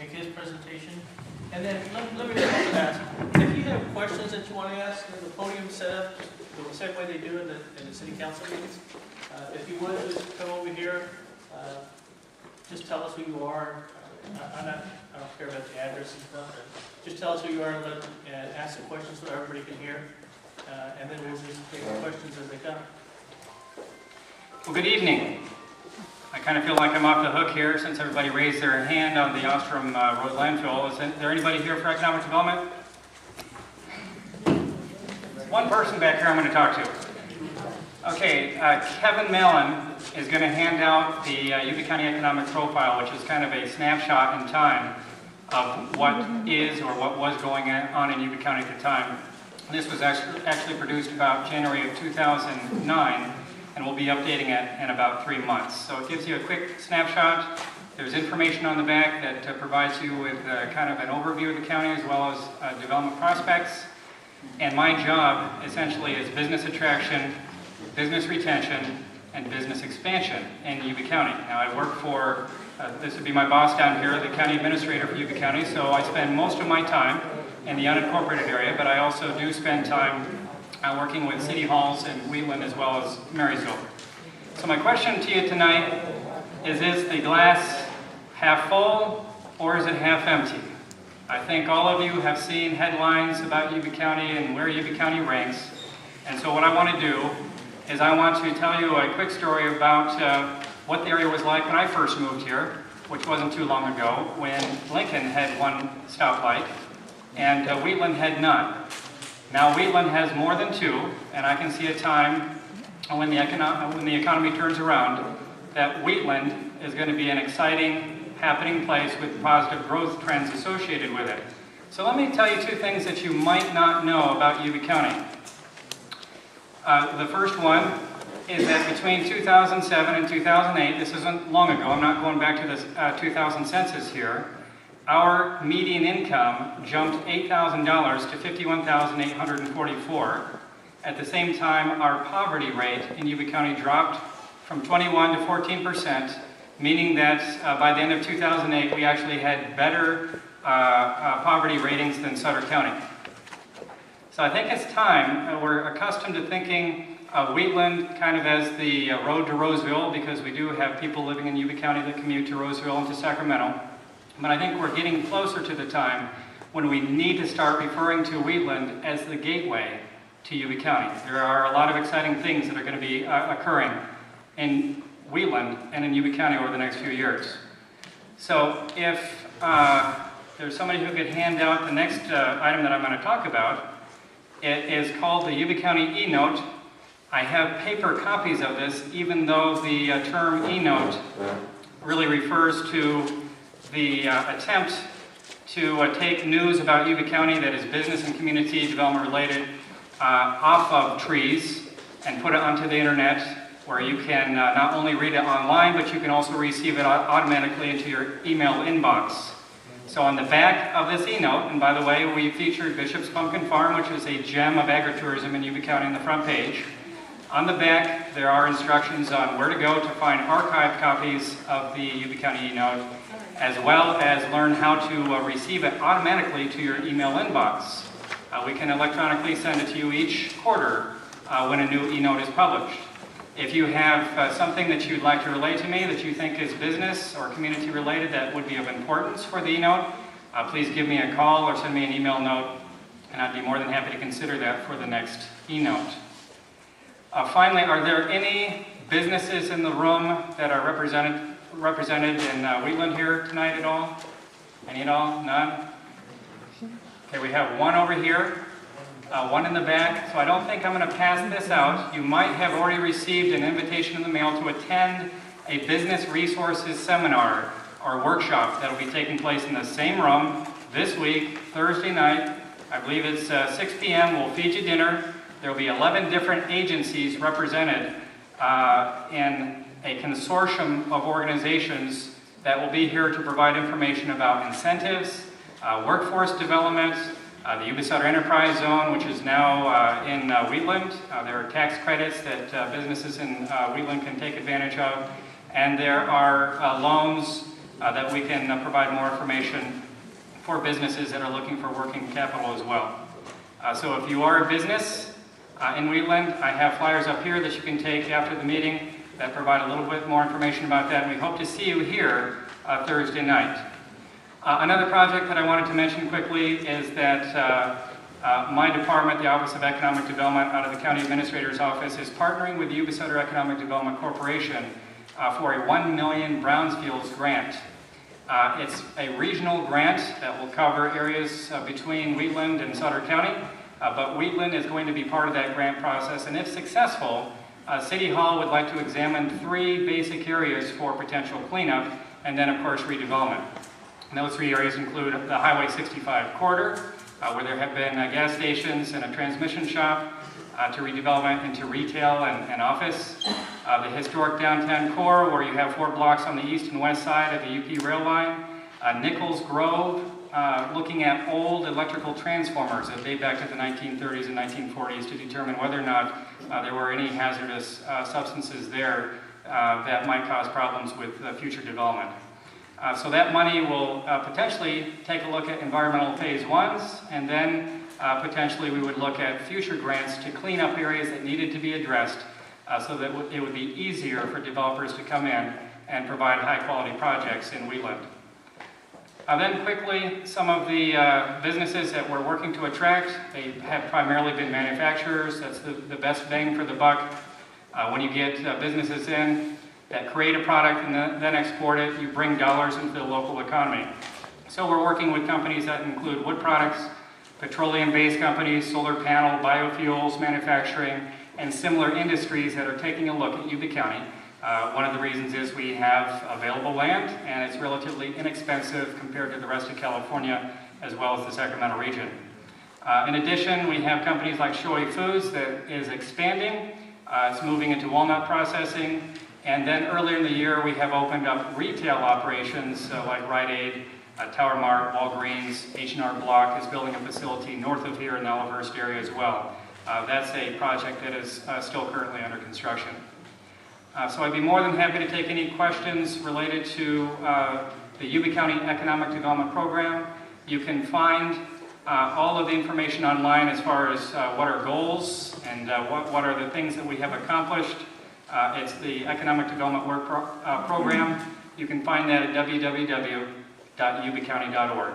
make his presentation. And then let me just ask, if you have questions that you want to ask, the podium set up the same way they do in the city council meetings. If you would, just come over here. Just tell us who you are. I don't care about the address and stuff. Just tell us who you are and ask the questions so everybody can hear. And then we'll just take the questions as they come. Well, good evening. I kind of feel like I'm off the hook here since everybody raised their hand on the Ostrom Road landfill. Is there anybody here for economic development? One person back here I'm going to talk to. Okay, Kevin Mellon is going to hand out the Yuba County Economic Profile, which is kind of a snapshot in time of what is or what was going on in Yuba County at the time. This was actually produced about January of 2009, and we'll be updating it in about 3 months. So it gives you a quick snapshot. There's information on the back that provides you with kind of an overview of the county as well as development prospects. And my job essentially is business attraction, business retention, and business expansion in Yuba County. Now I work for, this would be my boss down here, the county administrator for Yuba County, so I spend most of my time in the unincorporated area, but I also do spend time working with city halls in Wheatland as well as Marysville. So my question to you tonight is the glass half full or is it half empty? I think all of you have seen headlines about Yuba County and where Yuba County ranks. And so what I want to do is I want to tell you a quick story about what the area was like when I first moved here, which wasn't too long ago, when Lincoln had one stoplight and Wheatland had none. Now Wheatland has more than two, and I can see a time when the economy turns around that Wheatland is going to be an exciting, happening place with positive growth trends associated with it. So let me tell you two things that you might not know about Yuba County. The first one is that between 2007 and 2008, this isn't long ago, I'm not going back to the 2000 census here, our median income jumped $8,000 to $51,844. At the same time, our poverty rate in Yuba County dropped from 21 to 14%, meaning that by the end of 2008, we actually had better poverty ratings than Sutter County. So I think it's time, we're accustomed to thinking of Wheatland kind of as the road to Roseville, because we do have people living in Yuba County that commute to Roseville and to Sacramento. But I think we're getting closer to the time when we need to start referring to Wheatland as the gateway to Yuba County. There are a lot of exciting things that are going to be occurring in Wheatland and in Yuba County over the next few years. So if there's somebody who could hand out the next item that I'm going to talk about, it is called the Yuba County e-note. I have paper copies of this, even though the term e-note really refers to the attempt to take news about Yuba County that is business and community development related off of trees and put it onto the internet, where you can not only read it online, but you can also receive it automatically into your email inbox. So on the back of this e-note, and by the way, we featured Bishop's Pumpkin Farm, which is a gem of agritourism in Yuba County, on the front page. On the back, there are instructions on where to go to find archived copies of the Yuba County e-note, as well as learn how to receive it automatically to your email inbox. We can electronically send it to you each quarter when a new e-note is published. If you have something that you'd like to relay to me that you think is business or community related that would be of importance for the e-note, please give me a call or send me an email note, and I'd be more than happy to consider that for the next e-note. Finally, are there any businesses in the room that are represented in Wheatland here tonight at all? Any at all? None? Okay, we have one over here, one in the back, so I don't think I'm going to pass this out. You might have already received an invitation in the mail to attend a business resources seminar or workshop that will be taking place in the same room this week, Thursday night. I believe it's 6 p.m. We'll feed you dinner. There will be 11 different agencies represented in a consortium of organizations that will be here to provide information about incentives, workforce development, the Yuba Sutter Enterprise Zone, which is now in Wheatland. There are tax credits that businesses in Wheatland can take advantage of, and there are loans that we can provide more information for businesses that are looking for working capital as well. So if you are a business in Wheatland, I have flyers up here that you can take after the meeting that provide a little bit more information about that, and we hope to see you here Thursday night. Another project that I wanted to mention quickly is that my department, the Office of Economic Development out of the County Administrator's Office, is partnering with the Yuba Economic Development Corporation for a $1 million Brownfields grant. It's a regional grant that will cover areas between Wheatland and Sutter County, but Wheatland is going to be part of that grant process, and if successful, City Hall would like to examine 3 basic areas for potential cleanup, and then of course redevelopment. And those 3 areas include the Highway 65 corridor, where there have been gas stations and a transmission shop, to redevelopment into retail and office. The historic downtown core, where you have 4 blocks on the east and west side of the UP rail line. Nichols Grove, looking at old electrical transformers that date back to the 1930s and 1940s to determine whether or not there were any hazardous substances there that might cause problems with future development. So that money will potentially take a look at environmental phase 1s, and then potentially we would look at future grants to clean up areas that needed to be addressed so that it would be easier for developers to come in and provide high-quality projects in Wheatland. Then quickly, some of the businesses that we're working to attract, they have primarily been manufacturers. That's the best bang for the buck. When you get businesses in that create a product and then export it, you bring dollars into the local economy. So we're working with companies that include wood products, petroleum-based companies, solar panel, biofuels, manufacturing, and similar industries that are taking a look at Yuba County. One of the reasons is we have available land, and it's relatively inexpensive compared to the rest of California, as well as the Sacramento region. In addition, we have companies like Shoei Foods that is expanding. It's moving into walnut processing. And then earlier in the year, we have opened up retail operations like Rite Aid, Tower Mart, Walgreens, H&R Block is building a facility north of here in the Olivehurst area as well. That's a project that is still currently under construction. So I'd be more than happy to take any questions related to the Yuba County Economic Development Program. You can find all of the information online as far as what are goals and what are the things that we have accomplished. It's the Economic Development Work Program. You can find that at www.yubacounty.org.